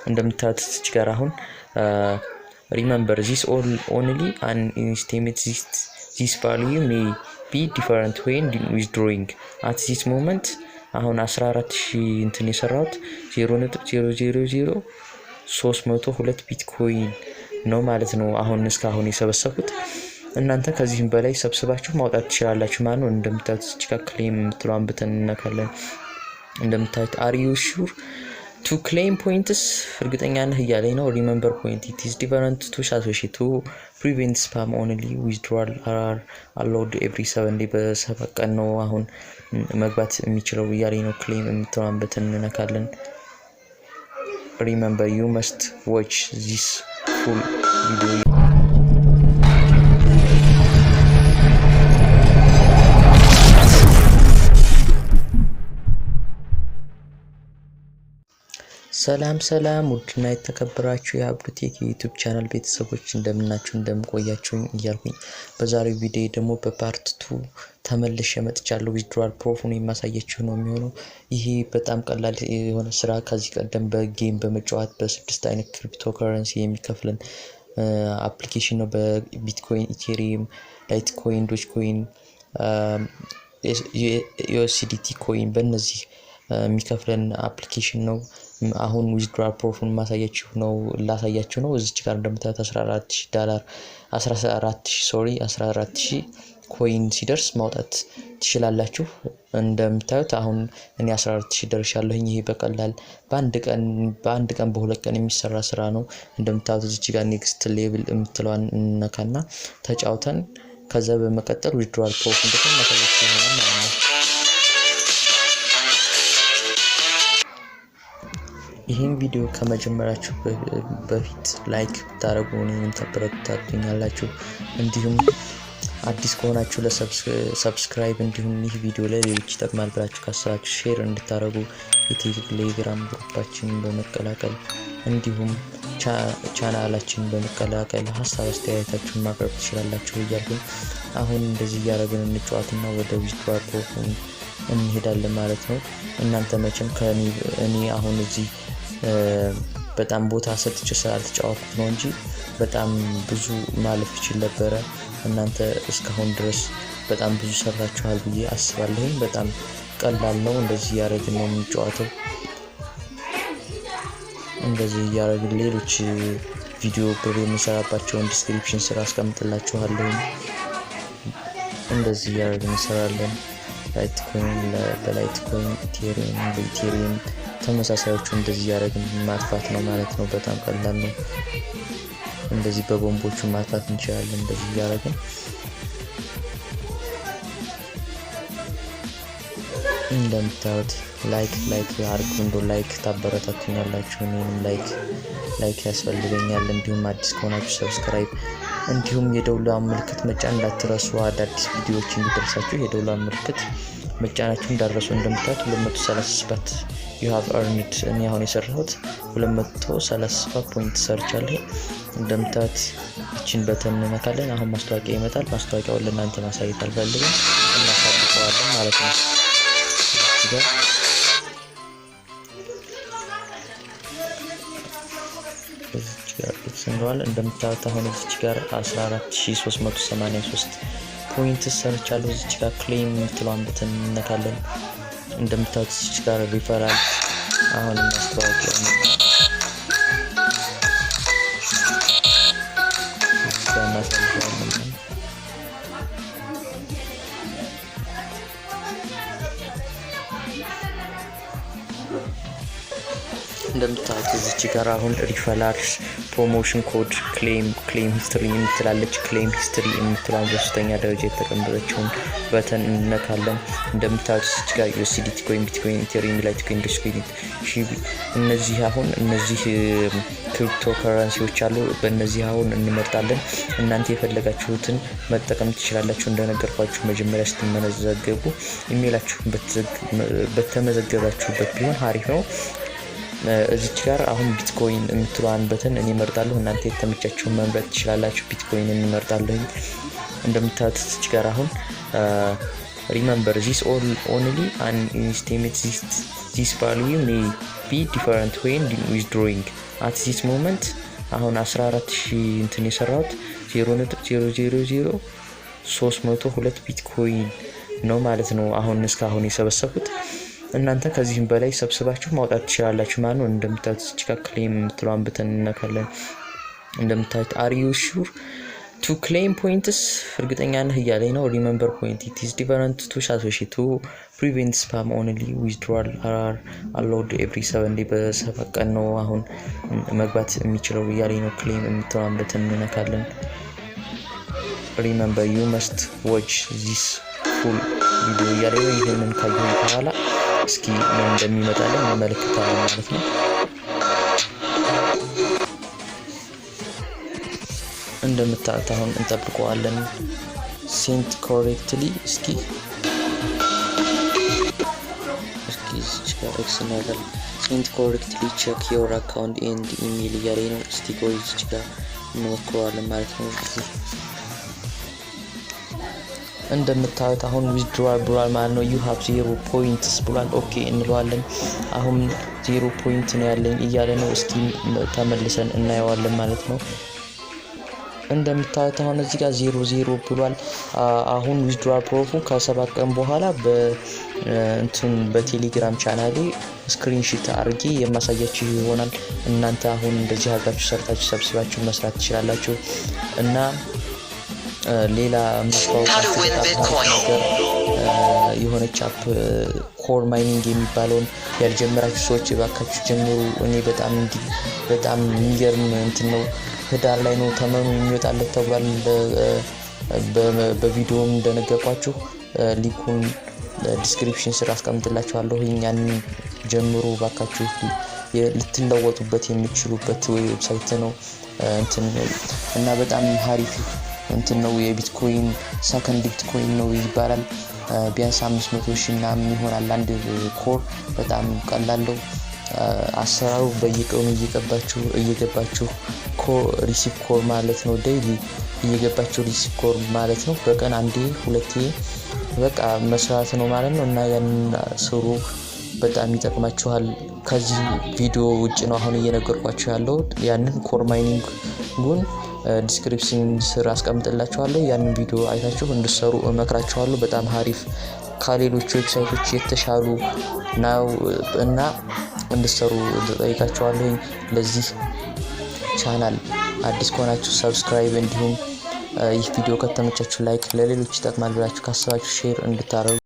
እንደምታዩት እዚህ ጋር አሁን remember this only an estimate this value may be different when withdrawing at this moment አሁን 14000 እንትን የሰራሁት 0.000302 ቢትኮይን ነው ማለት ነው አሁን እስካሁን የሰበሰብኩት እናንተ ከዚህም በላይ ሰብስባችሁ ማውጣት ትችላላችሁ ማለት ነው እንደምታዩት እዚህ ጋር ክሌም የምትለዋን በተን እንነካለን እንደምታዩት are you sure to claim points እርግጠኛ ነህ እያለኝ ነው remember point it is different to associate to prevent spam only withdrawal are allowed every 7 day በሰባት ቀን ነው አሁን መግባት የሚችለው እያለኝ ነው claim የምትለዋን በተን እንነካለን remember you must watch this full video ሰላም ውድና የተከበራችሁ የአብዱቴክ ዩቲዩብ ቻናል ቤተሰቦች እንደምናችሁ እንደምቆያችሁ እያልኩኝ በዛሬው ቪዲዮ ደግሞ በፓርት 2 ተመልሼ መጥቻለሁ ዊዝድሮዋል ፕሮፉን የማሳያችሁ ነው የሚሆነው ይሄ በጣም ቀላል የሆነ ስራ ከዚህ ቀደም በጌም በመጫወት በ6 አይነት ክሪብቶ ከረንሲ የሚከፍለን አፕሊኬሽን ነው በቢትኮይን ኢቴሪየም ላይትኮይን ዶጅ ኮይን USDT ኮይን በእነዚህ የሚከፍለን አፕሊኬሽን ነው አሁን ዊዝድሮዋል ፕሮፉን ላሳያችሁ ነው እዚህ ጋር እንደምታዩት $14000 ኮይን ሲደርስ ማውጣት ትችላላችሁ እንደምታዩት አሁን እኔ 14000 ደርሻለሁኝ ይሄ በቀላል በአንድ ቀን በሁለት ቀን የሚሰራ ስራ ነው እንደምታዩት እዚህ ጋር ኔክስት ሌቭል የምትለዋን እንነካና ተጫውተን ከዛ በመቀጠል ዊዝድሮዋል ፕሮፉን ደግሞ ማሳያችሁ ይሆናል ማለት ነው ይሄን ቪዲዮ ከመጀመራችሁ በፊት ላይክ ታረጉ እኔን ተበረታቱኛላችሁ እንዲሁም አዲስ ከሆናችሁ ለሰብስክራይብ እንዲሁም ይህ ቪዲዮ ለሌሎች ይጠቅማል ብላችሁ ካሰባችሁ ሼር እንድታረጉ የቴሌግራም ግሩፓችንን በመቀላቀል እንዲሁም ቻናላችንን በመቀላቀል ሀሳብ አስተያየታችሁን ማቅረብ ትችላላችሁ እያልኩኝ አሁን እንደዚህ ያረጋግን እንጫወትና ወደ ዊዝድሮዋል ፕሮፍ እንሄዳለን ማለት ነው እናንተ መቼም ከኔ አሁን እዚህ በጣም ቦታ ሰጥቼ ስላልተጫወትኩት ነው እንጂ በጣም ብዙ ማለፍ ይችላል ነበር እናንተ እስካሁን ድረስ በጣም ብዙ ሰራችኋል ብዬ አስባለሁ በጣም ቀላል ነው እንደዚህ ያረጋግን ነው የምንጫወተው እንደዚህ ያረጋግን ሌሎች ቪዲዮ ብር የምንሰራባቸውን ዲስክሪፕሽን ስራ አስቀምጥላችኋለሁ እንደዚህ ያረጋግን እንሰራለን ላይትኮይን በላይትኮይን ኢቴሪየም ተመሳሳዮቹ እንደዚህ ያረጋግን ማጥፋት ነው ማለት ነው በጣም ቀላል ነው እንደዚህ በቦምቦቹ ማጥፋት እንችላለን እንደዚህ ያረጋግን እንደምታዩት ላይክ አርጉ እንዶ ላይክ ታበረታቱኛላችሁ እኔንም ላይክ ያስፈልገኛል እንዲሁም አዲስ ከሆናችሁ ሰብስክራይብ እንዲሁም የደውሏን ምልክት መጫን እንዳትረሱ አዳዲስ ቪዲዮዎች እንዲደርሳችሁ የደውሏን ምልክት መጫናችሁ እንዳትረሱ እንደምታዩት 237 you have earned እኔ አሁን የሰራሁት 237 ፖይንት ሰርቻለሁ እንደምታዩት እቺን በተን እንነካለን አሁን ማስታወቂያ ይመጣል ማስታወቂያውን ለእናንተ ማሳየት አልፈልግም እናሳድቀዋለን ማለት ነው እንደምታዩት አሁን እዚህ ጋር 14383 ፖይንት ሰርቻለሁ እዚህ ጋር ክሌም የምትለዋን በተን እንነካለን እንደምታዩት እዚህ ጋር ሪፈራል አሁን ማስታወቂያ እንደምታዩት እዚህ ጋር አሁን ሪፈራል ፕሮሞሽን ኮድ ክሌም ሂስትሪ የምትላለች ክሌም ሂስትሪ የምትላው በሶስተኛ ደረጃ የተቀመጠችውን በተን እንነካለን እንደምታዩት እዚህ ጋር USDT ኮይን ቢትኮይን ኢቴሪየም ላይትኮይን ዶጅ ኮይን እነዚህ ክሪብቶ ከረንሲዎች አሉ በእነዚህ አሁን እንመርጣለን እናንተ የፈለጋችሁትን መጠቀም ትችላላችሁ እንደነገርኳችሁ መጀመሪያ ስትመዘገቡ ኢሜይላችሁን በተመዘገባችሁበት ቢሆን አሪፍ ነው እዚህ ጋር አሁን ቢትኮይን የምትሏን በተን እኔ መርጣለሁ እናንተ የተመቻችሁን መምረጥ ትችላላችሁ ቢትኮይን እንመርጣለሁ እንደምታዩት እዚህ ጋር አሁን remember this only an estimate this value may be different when withdrawing at this moment አሁን 14000 እንትን የሰራሁት 0.00032 ቢትኮይን ነው ማለት ነው አሁን እስካሁን የሰበሰብኩት እናንተ ከዚህም በላይ ሰብስባችሁ ማውጣት ትችላላችሁ ማለት ነው እንደምታዩት እዚህ ጋር ክሌም ትሏን በተን እንነካለን እንደምታዩት are you sure to claim points እርግጠኛ ነህ እያለኝ ነው remember point it is different to associate to prevent spam only withdrawal are allowed every 7 day በሰፈቀን ነው አሁን መግባት የሚችለው እያለኝ ነው ክሌም የምትሏን በተን እንነካለን remember you must watch this full video እያለኝ ነው ይሄንን ካየን በኋላ እስኪ ምን እንደሚመጣልን እንመለከታለን ማለት ነው እንደምታዩት አሁን እንጠብቀዋለን sent correctly እስኪ ኤክስ ነገር sent correctly check your account and email እያለኝ ነው እስቲ ቆይ እዚህ ጋር እንሞክረዋለን ማለት ነው እንደምታዩት አሁን withdrawal ብሏል ማለት ነው you have 0 points ብሏል ኦኬ እንለዋለን አሁን 0 point ነው ያለኝ እያለ ነው እስኪ ተመልሰን እናየዋለን ማለት ነው እንደምታዩት አሁን እዚህ ጋር 00 ብሏል አሁን withdrawal ፕሮፉ ከ7 ቀን በኋላ እንትን በቴሌግራም ቻናሌ ስክሪንሺት አርጌ የማሳያችሁ ይሆናል እናንተ አሁን እንደዚህ አድርጋችሁ ሰርታችሁ ሰብስባችሁ መስራት ትችላላችሁ እና ሌላ ማስታወቂያ የሆነች አፕ ኮር ማይኒግ የሚባለውን ያልጀመራችሁ ሰዎች ባካችሁ ጀምሩ እኔ በጣም የሚገርም እንትን ነው ህዳር ላይ ነው ተመኑ የሚወጣለት ተብሏል በቪዲዮም እንደነገርኳችሁ ሊንኩን ዲስክሪፕሽን ስር አስቀምጥላችኋለሁ ያን ጀምሩ ባካችሁ ልትለወጡበት የምትችሉበት ዌብሳይት ነው እንትን እና በጣም ሀሪፍ እንትን ነው የቢትኮይን ሰከንድ ቢትኮይን ነው ይባላል ቢያንስ 500,000 እና ይሆናል አንድ ኮር በጣም ቀላል ነው አሰራሩ በየቀኑ እየገባችሁ ሪሲፕ ኮር ማለት ነው ዴይሊ እየገባችሁ ሪሲፕ ኮር ማለት ነው በቀን አንዴ ሁለቴ በቃ መስራት ነው ማለት ነው እና ያን ስሩ በጣም ይጠቅማችኋል ከዚህ ቪዲዮ ውጪ ነው አሁን እየነገርኳችሁ ያለው ያንን ኮር ማይኒንግ ጉን ዲስክሪፕሽን ስር አስቀምጥላችኋለሁ ያንን ቪዲዮ አይታችሁ እንድትሰሩ እመክራችኋለሁ በጣም ሀሪፍ ከሌሎች ዌብሳይቶች የተሻሉ ነው እና እንድትሰሩ ጠይቃችኋለሁ ለዚህ ቻናል አዲስ ከሆናችሁ ሰብስክራይብ እንዲሁም ይህ ቪዲዮ ከተመቻችሁ ላይክ ለሌሎች ይጠቅማል ብላችሁ ካሰባችሁ ሼር እንድታረጉ